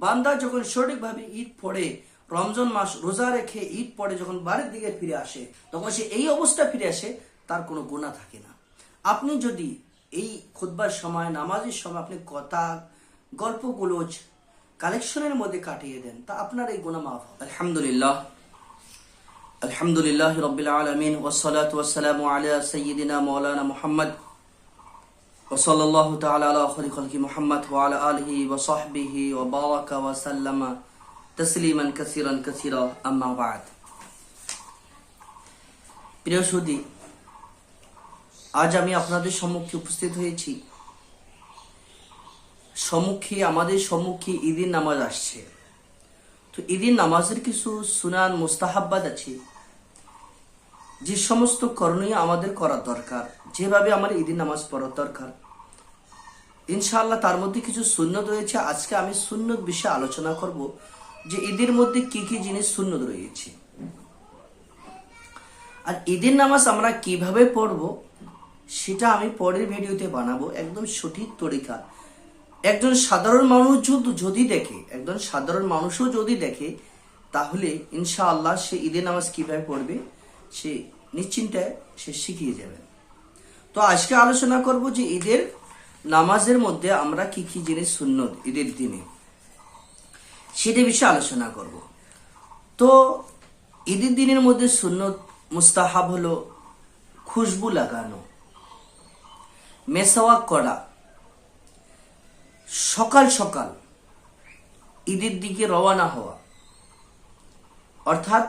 বান্দা যখন সঠিকভাবে ঈদ পড়ে, রমজান মাস রোজা রেখে ঈদ পড়ে যখন বাড়ির দিকে ফিরে আসে, তখন সে এই অবস্থা ফিরে আসে, তার কোনো গুনাহ থাকে না। আপনি যদি এই খুতবার সময়, নামাজের সময় আপনি কথা, গল্প গুলোজ কালেকশনের মধ্যে কাটিয়ে দেন, তা আপনার এই গুনাহ মাফ হবে। আলহামদুলিল্লাহ, আলহামদুলিল্লাহ রাব্বিল আলামিন, ওয়াসসালাতু ওয়াসসালামু আলা সাইয়্যিদিনা মাওলানা মুহাম্মদ ওয়া সাল্লাল্লাহু তাআলা আলা খায়রি খালকি মুহাম্মদ ওয়া আলা আলিহি ওয়া সাহবিহি ওয়া বারাকা ওয়া সাল্লামা তাসলিমান কাসীরান কাসীরা, আম্মা বা'দ। প্রিয় সুধী, আজ আমি আপনাদের সম্মুখে উপস্থিত হয়েছি। আমাদের সম্মুখে ঈদের নামাজ আসছে। তো ঈদের নামাজের কিছু সুনান মুস্তাহাব্বাত আছে, যে সমস্ত করণীয় আমাদের করা দরকার, যেভাবে আমার ঈদের নামাজ পড়া দরকার। ইনশাআল্লাহ তার মধ্যে কিছু সুন্নত রয়েছে। আজকে আমি সুন্নত বিষয়ে আলোচনা করব, যে ঈদের মধ্যে কি কি জিনিস সুন্নত রয়েছে, আর ঈদের নামাজ আমরা কিভাবে পড়ব সেটা আমি পরের ভিডিওতে বানাবো, একদম সঠিক তরিকা। একজন সাধারণ মানুষও যদি দেখে তাহলে ইনশাআল্লাহ সে ঈদের নামাজ কিভাবে পড়বে সে নিশ্চিন্তে সে শিখিয়ে যাবে। তো আজকে আলোচনা করব যে ঈদের নামাজের মধ্যে আমরা কি কি জিনিস সুন্নত ঈদের দিনে, সেটা বিষয়ে আলোচনা করব। তো ঈদের দিনের মধ্যে সুন্নত মুস্তাহাব হলো খুশবু লাগানো, মেসাওয়াক করা, সকাল সকাল ঈদের দিকে রওনা হওয়া। অর্থাৎ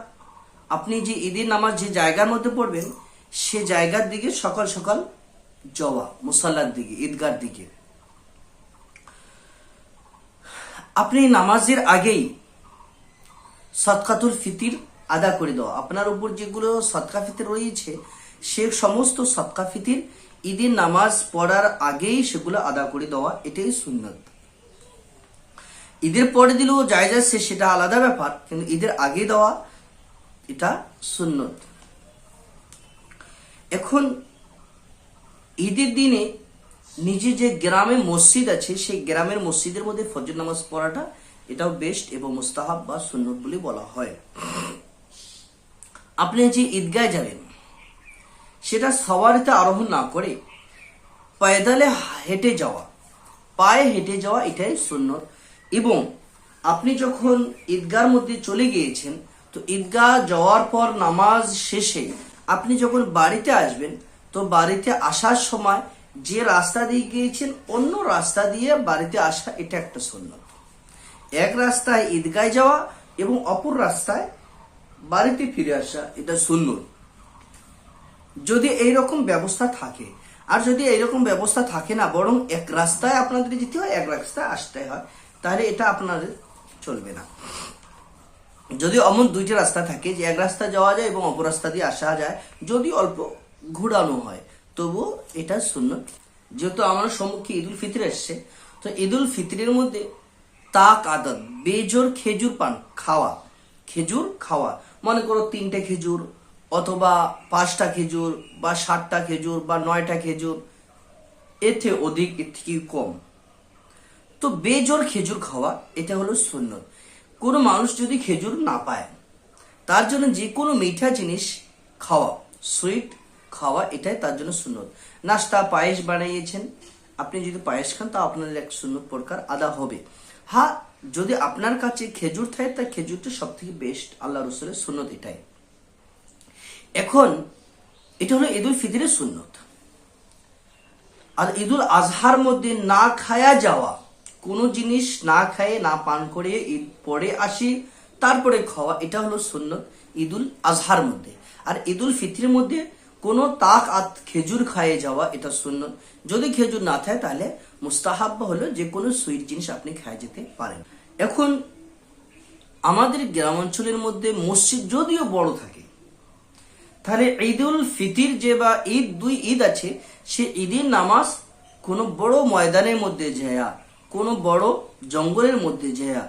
আপনি যে ঈদের নামাজ যে জায়গার মধ্যে পড়বেন সে জায়গার দিকে সকাল সকাল যাওয়া, মুসাল্লার দিকে, ঈদগার দিকে। আপনি নামাজের আগেই সদকাতুল ফিতির আদা করে দেওয়া। আপনার উপর যেগুলো সদকা ফিতির রয়েছে সে সমস্ত সদকা ফিতির ঈদের নামাজ পড়ার আগেই সেগুলো আদা করে দেওয়া, এটাই সুন্নত। ঈদের পরে দিলেও জায়েজ আছে, সেটা আলাদা ব্যাপার, কিন্তু ঈদের আগে দেওয়া এটা সুন্নত। এখন ঈদের দিনে নিজে যে গ্রামে মসজিদ আছে সেই গ্রামের মসজিদের মধ্যে ফজর নামাজ পড়াটা এটাও বেস্ট এবং মুস্তাহাব বা সুন্নত বলে বলা হয়। আপনি যে ঈদগায় যাবেন সেটা সওয়ারিতে আরোহণ না করে পায়ে হেঁটে যাওয়া এটাই সুন্নত। এবং আপনি যখন ঈদগার মধ্যে চলে গিয়েছেন, তো ঈদগাহ যাওয়ার পর নামাজ শেষে আপনি যখন বাড়িতে আসবেন, তো বাড়িতে আসার সময় যে রাস্তা দিয়ে গিয়েছেন অন্য রাস্তা দিয়ে বাড়িতে আসা, এটা একটা সুন্নত। এক রাস্তায় ঈদগায় যাওয়া এবং অপর রাস্তায় বাড়িতে ফিরে আসা, এটা সুন্নত, যদি এইরকম ব্যবস্থা থাকে। আর যদি এইরকম ব্যবস্থা থাকে না, বরং এক রাস্তায় আপনাদের যেতে হয়, এক রাস্তায় আসতে হয়, তাহলে এটা আপনাদের চলবে না। যদি এমন দুইটা রাস্তা থাকে যে এক রাস্তা যাওয়া যায় এবং অপর রাস্তা দিয়ে আসা যায়, যদি অল্প ঘুরানো হয়, তবু এটা সুন্নত। যেহেতু আমার সম্মুখে ঈদুল ফিতর এসছে, তো ঈদুল ফিতরের মধ্যে তাক আদত, বেজোর খেজুর খাওয়া, মনে করো 3টে খেজুর অথবা 5টা খেজুর বা 7টা খেজুর বা 9টা খেজুর, এতে অধিক এর থেকে কম। তো বেজোর খেজুর খাওয়া এটা হলো সুন্নত। কোনো মানুষ যদি খেজুর না পায়, তার জন্য যে কোনো মিঠা জিনিস খাওয়া, সুইট খাওয়া, এটাই তার জন্য সুন্নত। নাস্তা পায়েস বানিয়েছেন, আপনি যদি পায়েস খান তা আপনার এক সুন্নত প্রকার আদা হবে। হ্যাঁ, যদি আপনার কাছে খেজুর থাকে তা খেজুরটা সব থেকে বেস্ট, আল্লাহ রসুলের সুন্নত এটাই। এখন এটা হলো ঈদুল ফিতরের সুন্নত। আর ঈদুল আজহার মধ্যে না খায়া যাওয়া, কোনো জিনিস না খায়ে না পান করে ঈদ পরে আসি তারপরে খাওয়া, এটা হলো সুন্নত ঈদুল আজহার মধ্যে। আর ঈদুল ফিতরের মধ্যে কোনো খেজুর খায়ে যাওয়া, এটা সুন্নত। যদি খেজুর না থাকে তাহলে মুস্তাহাব্বা হলো যে কোনো সুইট জিনিস আপনি খায় যেতে পারেন। এখন আমাদের গ্রামাঞ্চলের মধ্যে মসজিদ যদিও বড় থাকে, তাহলে ঈদুল ফিতর যে বা দুই ঈদ আছে, সে ঈদের নামাজ কোনো বড় ময়দানের মধ্যে যায়া, কোনো বড় জঙ্গলের মধ্যে যায়া,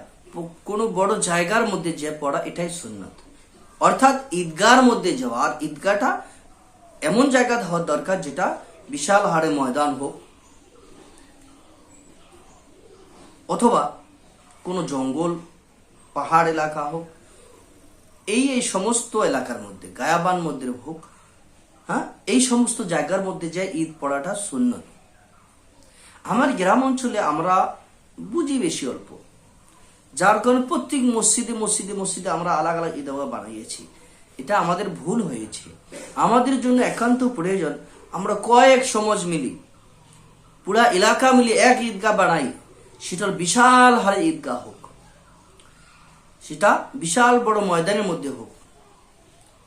কোনো বড় জায়গার মধ্যে যে পড়া, এটাই সুন্নত। অর্থাৎ ঈদগার মধ্যে যাওয়া। আর ঈদগাহটা এমন জায়গা হওয়ার দরকার যেটা বিশাল হারে ময়দান হোক, অথবা কোনো জঙ্গল পাহাড় এলাকা হোক, এই সমস্ত এলাকার মধ্যে, গায়াবান মধ্যে হোক, হ্যাঁ, এই সমস্ত জায়গার মধ্যে যে ঈদ পড়াটা সুন্নত। আমার গ্রাম অঞ্চলে আমরা বুঝি বেশি অল্প, যার কারণে প্রত্যেক মসজিদে মসজিদে মসজিদে আমরা আলাদা আলাদা ঈদগাহ বানিয়েছি। এটা আমাদের ভুল হয়েছে। আমাদের জন্য একান্ত প্রয়োজন আমরা কয়েক সমাজ মিলি, পুরা এলাকা মিলে এক ঈদগাহ বানাই, সেটা বিশাল হারে ঈদগাহ হোক, সেটা বিশাল বড় ময়দানের মধ্যে হোক।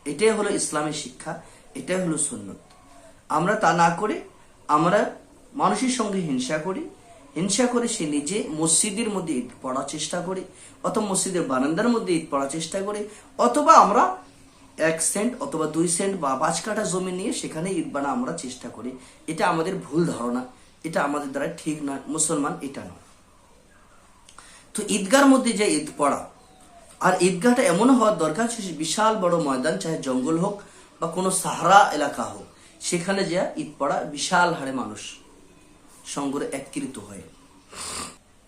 এটাই হলো ইসলামের শিক্ষা, এটাই হলো সুন্নত। আমরা তা না করে আমরা মানুষের সঙ্গে হিংসা করি, হিংসা করে সে নিজে মসজিদের মধ্যে ঈদ পড়ার চেষ্টা করে, অথবা মসজিদের বারান্দার মধ্যে ঈদ পড়ার চেষ্টা করে, অথবা আমরা 1 সেন্ট অথবা 2 সেন্ট বা 5 কাঠা জমি নিয়ে সেখানে ঈদ বানা আমরা চেষ্টা করি। এটা আমাদের ভুল ধারণা, এটা আমাদের দ্বারা ঠিক নয়। মুসলমান এটা নয়। তো ঈদগার মধ্যে যে ঈদ পড়া, আর ঈদগাহটা এমন হওয়ার দরকার বিশাল বড় ময়দান, চাহে জঙ্গল হোক বা কোনো সাহারা এলাকা হোক, সেখানে যে ঈদ পড়া বিশাল হারে মানুষ সঙ্গে একত্রিত হয়।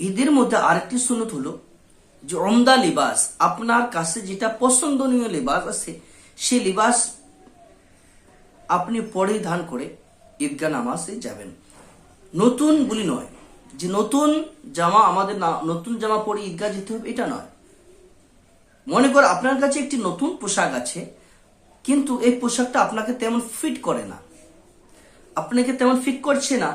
ঈদের মধ্যে আরেকটি সুন্নত হলো যে ওমদা লিবাস, আপনার কাছে যেটা পছন্দনীয় লিবাস আছে সে লিবাস আপনি পরিধান করে ঈদগাহ নামাজে যাবেন। নতুন বলি নয় যে নতুন জামা, আমাদের নতুন জামা পরে ঈদগাহ যেতে হবে, এটা নয়। মনে কর আপনার কাছে একটি নতুন পোশাক আছে, কিন্তু এই পোশাকটা আপনাকে তেমন ফিট করে না, আপনাকে তেমন ফিট করছে না,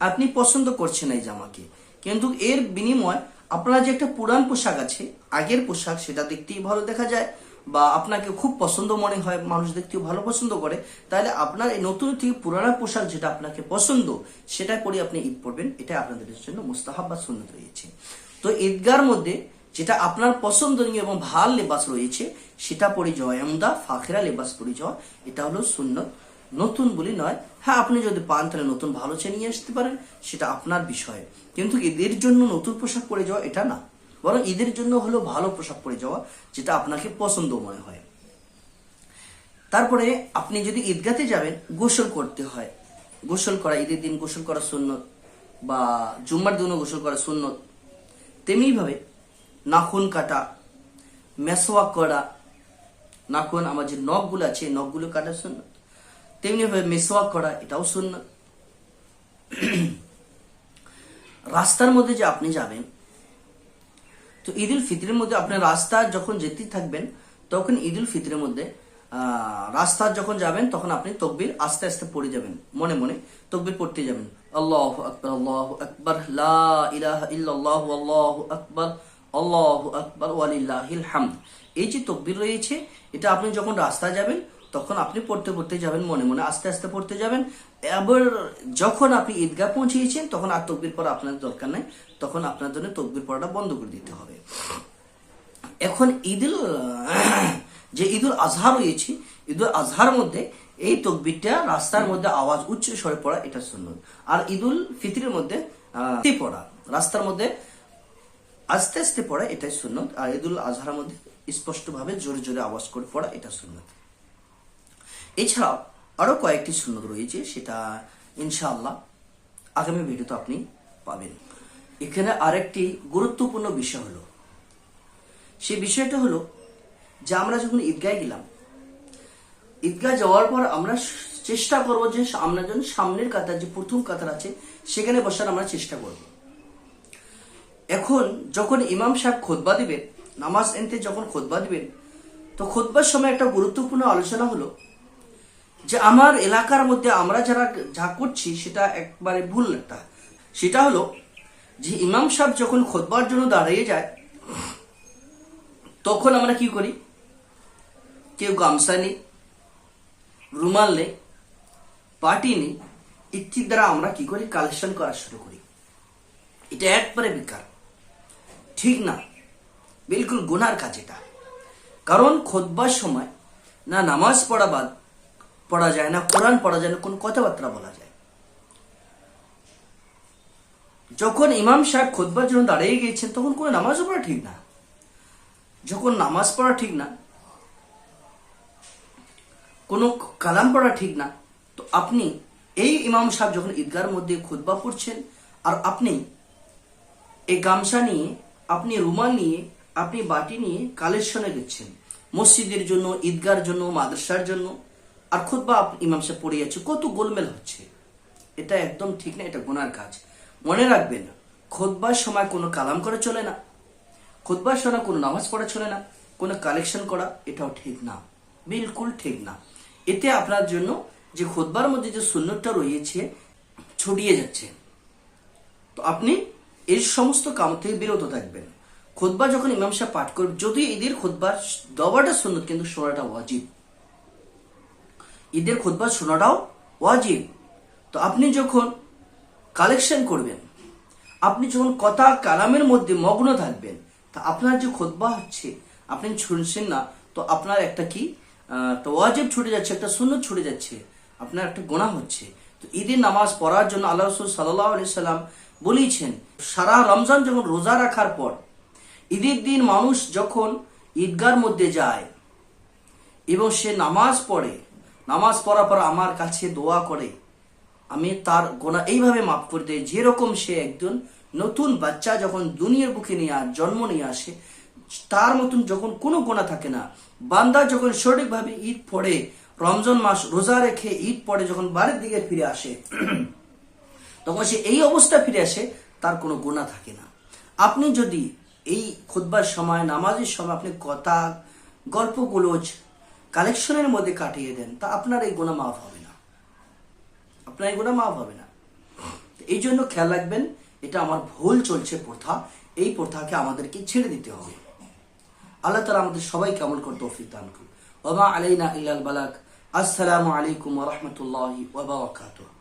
আপনি পছন্দ করছেন এই জামাকে, কিন্তু এর বিনিময় আপনার যে একটা পুরান পোশাক আছে, আগের পোশাক, সেটা দেখতেই ভালো দেখা যায় বা আপনাকে খুব পছন্দ মনে হয়, মানুষ দেখতেও ভালো পছন্দ করে, তাহলে আপনার এই নতুন থেকে পুরানা পোশাক যেটা আপনাকে পছন্দ সেটা পরে আপনি ঈদ পড়বেন। এটা আপনাদের জন্য মুস্তাহাব বা সুন্নত রয়েছে। তো ঈদগার মধ্যে যেটা আপনার পছন্দনীয় এবং ভাল লেবাস রয়েছে সেটা পরে যাওয়া, এমদা ফাখেরা লেবাস পরে যাওয়া, এটা হলো সুন্নত, নতুন বলি নয়। হ্যাঁ, আপনি যদি পান তাহলে নতুন ভালো চেয়ে নিয়ে আসতে পারেন, সেটা আপনার বিষয়, কিন্তু ঈদের জন্য নতুন পোশাক পরে যাওয়া এটা না, বরং ঈদের জন্য হলো ভালো পোশাক পরে যাওয়া যেটা আপনাকে পছন্দ মনে হয়। তারপরে আপনি যদি ঈদগাতে যাবেন, গোসল করতে হয়, গোসল করা, ঈদের দিন গোসল করা সুন্নত বা জুম্মার দিনও গোসল করা সুন্নত। তেমনি ভাবে নাখুন কাটা, মেসওয়াক করা, নাখুন আমার যে নখগুলো আছে নখগুলো কাটা সুন্নত, তেমনি ভাবে মেসওয়াক করা, এটাও সুন্নত। রাস্তার মধ্যে যে আপনি যাবেন, তো ঈদ উল ফিতরের মধ্যে আপনি রাস্তা যখন যেতে থাকবেন, তখন ঈদ উল ফিতরের মধ্যে রাস্তা যখন যাবেন তখন আপনি তকবীর আস্তে আস্তে পড়ে যাবেন, মনে মনে তকবীর পড়তে যাবেন। আল্লাহু আকবার, আল্লাহু আকবার, লা ইলাহা ইল্লাল্লাহু, আল্লাহু আকবার, আল্লাহু আকবার, ওয়ালিল্লাহিল হামদ। এই যে তকবীর রয়েছে, এটা আপনি যখন রাস্তা যাবেন তখন আপনি পড়তে পড়তে যাবেন, মনে মনে আস্তে আস্তে পড়তে যাবেন। এবার যখন আপনি ঈদগাহ পৌঁছিয়েছেন তখন আর তকবীর পড়া আপনার দরকার নাই, তখন আপনার জন্য তকবীর পড়াটা বন্ধ করে দিতে হবে। এখন যে ঈদুল আজহা রয়েছে, ঈদুল আজহার মধ্যে এই তকবীরটা রাস্তার মধ্যে আওয়াজ উচ্চ স্বরে পড়া, এটা সুন্নত। আর ঈদুল ফিতরের মধ্যে পড়া, রাস্তার মধ্যে আস্তে আস্তে পড়া, এটাই সুন্নত। আর ঈদুল আজহার মধ্যে স্পষ্টভাবে জোরে জোরে আওয়াজ করে পড়া, এটা সুন্নত। এছাড়াও আরো কয়েকটি সুন্নত রয়েছে, সেটা ইনশাআল্লাহ আগামী ভিডিওতে আপনি পাবেন। এখানে আরেকটি গুরুত্বপূর্ণ বিষয় হলো, সেই বিষয়টা হলো যে আমরা যখন ঈদগাহে গেলাম, ঈদগাহ যাওয়ার পর আমরা চেষ্টা করব যে আমরা যখন সামনের কাতার, যে প্রথম কাতার আছে সেখানে বসার আমরা চেষ্টা করব। এখন যখন ইমাম সাহেব খুতবা দিবেন, নামাজ এনতে যখন খুতবা দিবেন, তো খুতবার সময় একটা গুরুত্বপূর্ণ আলোচনা হলো যে আমার এলাকার মধ্যে আমরা যারা যা করছি সেটা একবারে ভুল একটা। সেটা হলো যে ইমাম সাহেব যখন খুতবার জন্য দাঁড়িয়ে যায়, তখন আমরা কি করি, কেউ গামছা নেই, রুমাল নেই, পাটি নেই, ইত্যাদি দ্বারা আমরা কি করি, কালেকশন করা শুরু করি। এটা একবারে বেকার, ঠিক না, বিলকুল গুনার কাজ এটা। কারণ খুতবার সময় না নামাজ পড়া যায়, না কোরআন পড়া যায়, না কোন কথাবার্তা বলা যায়। যখন ইমাম সাহেব খুতবার জন্য দাঁড়িয়ে গিয়েছেন তখন কোনো নামাজও পড়া ঠিক না। যখন নামাজ পড়া ঠিক না, কোনো কালাম পড়া ঠিক না, তো আপনি এই ইমাম সাহেব যখন ঈদগার মধ্যে খুতবা পড়ছেন আর আপনি এই গামছা নিয়ে আপনি রুমাল নিয়ে, আপনি বাটি নিয়ে কালেকশনে গেছেন মসজিদের জন্য, ঈদগার জন্য, মাদ্রাসার জন্য, আর খুতবা ইমাম সাহেব পড়ে যাচ্ছে, কত গোলমেল হচ্ছে। এটা একদম ঠিক না, এটা গুনার কাজ। মনে রাখবেন, খুতবার সময় কোনো কালাম করা চলে না, খুতবার সময় কোনো নামাজ পড়া চলে না, কোনো কালেকশন করা এটাও ঠিক না, বিলকুল ঠিক না। এতে আপনার জন্য যে খুতবার মধ্যে যে সুন্নতটা রয়েছে ছড়িয়ে যাচ্ছে। তো আপনি এই সমস্ত কাম থেকে বিরত থাকবেন। খুতবা যখন ইমাম সাহেব পাঠ করবে, যদি ঈদের খুতবার দেওয়াটা সুন্নত, কিন্তু শোনাটা ওয়াজিব। ঈদের খুতবা শোনাটাও ওয়াজিব। তো আপনি যখন কালেকশন করবেন, আপনি যখন কথা কালামের মধ্যে মগ্ন থাকবেন, তা আপনার যে খুতবা হচ্ছে আপনি শুনছেন না, তো আপনার একটা কি তো ওয়াজিব ছুটে যাচ্ছে, একটা সুন্নত ছুটে যাচ্ছে, আপনার একটা গুনাহ হচ্ছে। তো ঈদের নামাজ পড়ার জন্য আল্লাহ রাসূল সাল্লাল্লাহু আলাইহি সাল্লাম বলেছেন, সারা রমজান যখন রোজা রাখার পর ঈদের দিন মানুষ যখন ঈদগার মধ্যে যায় এবং সে নামাজ পড়ে, নামাজ পড়ার পর আমার কাছে দোয়া করে, আমি তার গোনা এইভাবে মাফ করে দেয়, যেরকম সে একজন নতুন বাচ্চা যখন দুনিয়ার বুকে নিয়ে জন্ম নিয়ে আসে, তার মতন যখন কোনো গোনা থাকে না। বান্দা যখন সঠিকভাবে ঈদ পড়ে, রমজান মাস রোজা রেখে ঈদ পড়ে যখন বাড়ির দিকে ফিরে আসে, তখন সে এই অবস্থা ফিরে আসে, তার কোনো গুনাহ থাকে না। আপনি যদি এই খুতবার সময়, নামাজের সময় আপনি কথা, গল্প গুলোজ, কালেকশনের মধ্যে কাটিয়ে দেন, তা আপনার এই গুনাহ মাফ হবে না, আপনার এই গুনাহ মাফ হবে না। এই জন্য খেয়াল রাখবেন, এটা আমার ভুল চলছে প্রথা, এই প্রথাকে আমাদেরকে ছেড়ে দিতে হবে। আল্লাহ তাআলা আমাদের সবাইকে আমল করতে তৌফিক দান করুন। ওয়া মা আলাইনা ইল্লাল বালাগ। আসসালামু আলাইকুম ওয়া রাহমাতুল্লাহি ওয়া বারাকাতুহু।